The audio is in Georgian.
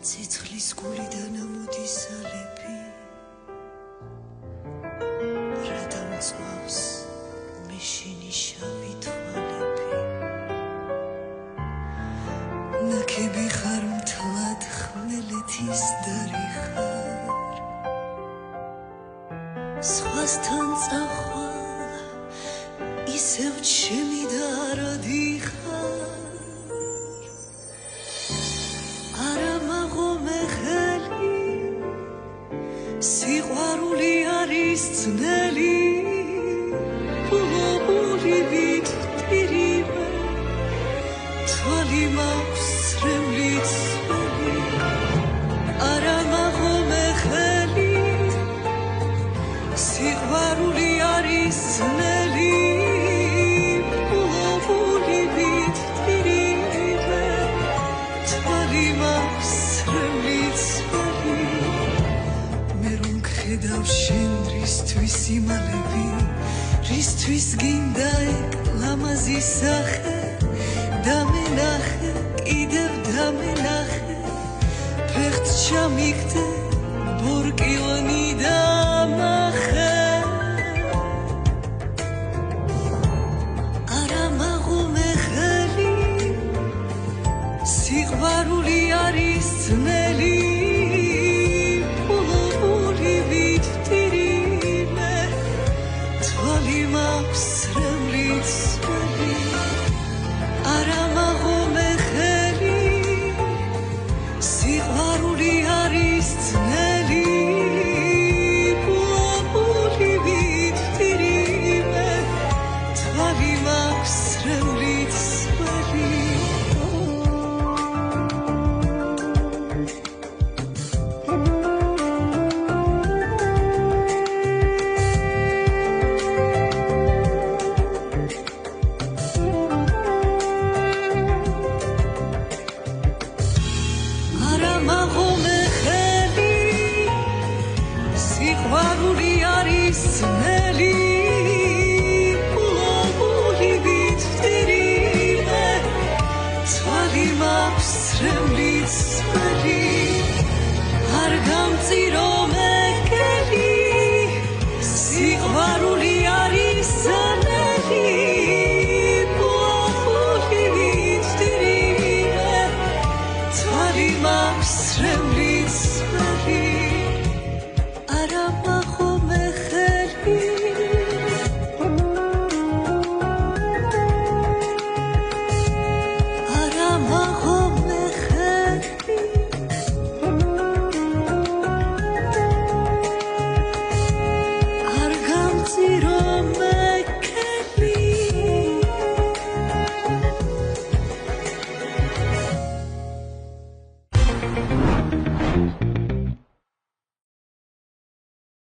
ცეცხლის გულიდან ამოდის ალები რა დამწვავს მეშინი შავი თვალები ნაკები ხარ მთლად ხმელეთის დარი ხარ სხვასთან წახვალ ისევ ჩემი და არადი ხარ სიყვარული არის ძნელი ბულბული ვიტირიმე თვალი მაქვს სრემლით სველი არა მაღომე ხელი სიყვარული არის ძნელი ბულბული ვიტირიმე თვალი მაქვს სრემლით სველი ხედავ შენ რისთვის იმალები რისთვის გინდა ეგ ლამაზი სახე დამენახე კიდევ დამენახე ფეხთ ჩამიგდე ბორკილონი დამახე არა მაღომე ხელი სიყვარული არის ძნელი არა მაღომე ხელი სიყვარული არის ძნელი ბულბული ვიტირიმე თვალი მაქვს სრემლით სველი სიყვარული არის ძნელი ბულბული ვიტირიმე თვალი მაქვს სრემლით სველი არ გამწირო მეკელი სიყვარული არის ძნელი ბულბული ვიტირიმე თვალი მაქვს სრემლით